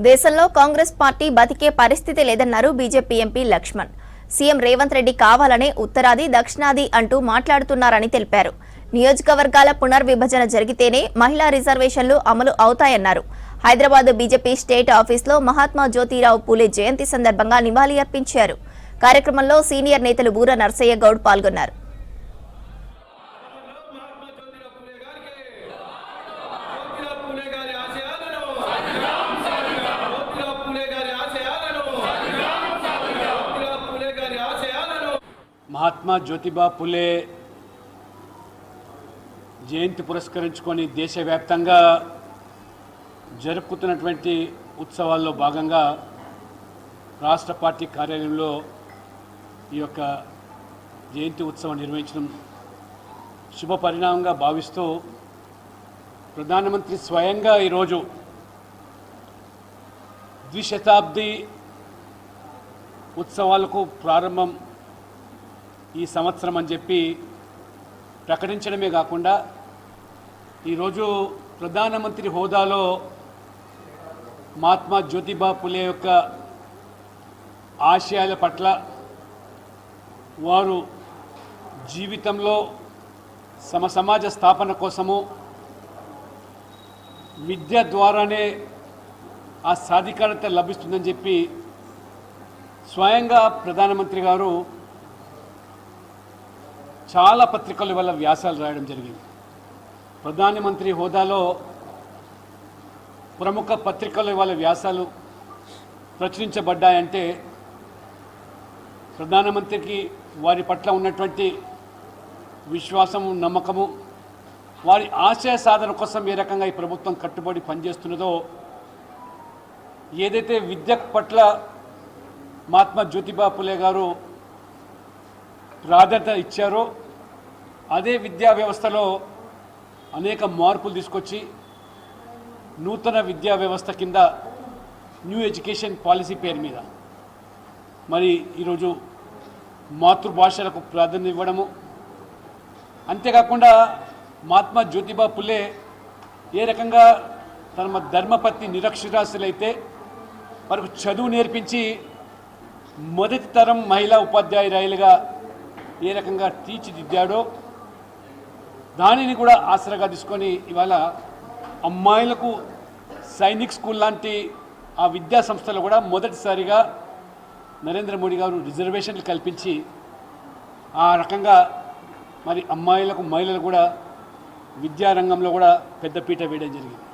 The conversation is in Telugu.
దేశంలో కాంగ్రెస్ పార్టీ బతికే పరిస్థితి లేదన్నారు BJP MP Laxman. CM Revanth Reddy కావాలనే ఉత్తరాది దక్షిణాది అంటూ మాట్లాడుతున్నారని తెలిపారు. నియోజకవర్గాల పునర్విభజన జరిగితేనే మహిళా రిజర్వేషన్లు అమలు అవుతాయన్నారు. హైదరాబాద్ బీజేపీ స్టేట్ ఆఫీస్లో మహాత్మా జ్యోతిరావు పూలే జయంతి సందర్భంగా నివాళి అర్పించారు. కార్యక్రమంలో సీనియర్ నేతలు బూర నర్సయ్య గౌడ్ పాల్గొన్నారు. మహాత్మా జ్యోతిబా పులే జయంతి పురస్కరించుకొని దేశవ్యాప్తంగా జరుపుతున్నటువంటి ఉత్సవాల్లో భాగంగా రాష్ట్ర పార్టీ కార్యాలయంలో ఈ యొక్క జయంతి ఉత్సవం నిర్వహించడం శుభ పరిణామంగా భావిస్తూ ప్రధానమంత్రి స్వయంగా ఈరోజు ద్విశతాబ్ది ఉత్సవాలకు ప్రారంభం ఈ సంవత్సరం అని చెప్పి ప్రకటించడమే కాకుండా ఈరోజు ప్రధానమంత్రి హోదాలో మహాత్మా జ్యోతిబా పులే యొక్క ఆశయాల పట్ల వారు జీవితంలో సమాజ స్థాపన కోసము విద్య ద్వారానే ఆ సాధికారత లభిస్తుందని చెప్పి స్వయంగా ప్రధానమంత్రి గారు చాలా పత్రికల వల్ల వ్యాసాలు రాయడం జరిగింది. ప్రధానమంత్రి హోదాలో ప్రముఖ పత్రికల వల్ల వ్యాసాలు ప్రచురించబడ్డాయంటే ప్రధానమంత్రికి వారి పట్ల ఉన్నటువంటి విశ్వాసము, నమ్మకము, వారి ఆశయ సాధన కోసం ఏ రకంగా ఈ ప్రభుత్వం కట్టుబడి పనిచేస్తున్నదో, ఏదైతే విద్య పట్ల మహాత్మా జ్యోతిబా పులే గారు ప్రాధాన్యత ఇచ్చారో అదే విద్యా వ్యవస్థలో అనేక మార్పులు తీసుకొచ్చి నూతన విద్యా వ్యవస్థ కింద న్యూ ఎడ్యుకేషన్ పాలసీ పేరు మీద మరి ఈరోజు మాతృభాషలకు ప్రాధాన్యత ఇవ్వడము, అంతేకాకుండా మహాత్మా జ్యోతిబా పులే ఏ రకంగా తన ధర్మపత్ని నిరక్షరాస్యులైతే వారికి చదువు నేర్పించి మొదటి తరం మహిళా ఉపాధ్యాయురాలుగా ఏ రకంగా తీర్చిదిద్దాడో దానిని కూడా ఆసరాగా తీసుకొని ఇవాళ అమ్మాయిలకు సైనిక్ స్కూల్ లాంటి ఆ విద్యా సంస్థలు కూడా మొదటిసారిగా నరేంద్ర మోడీ గారు రిజర్వేషన్లు కల్పించి ఆ రకంగా మరి అమ్మాయిలకు, మహిళలు కూడా విద్యారంగంలో కూడా పెద్దపీట వేయడం జరిగింది.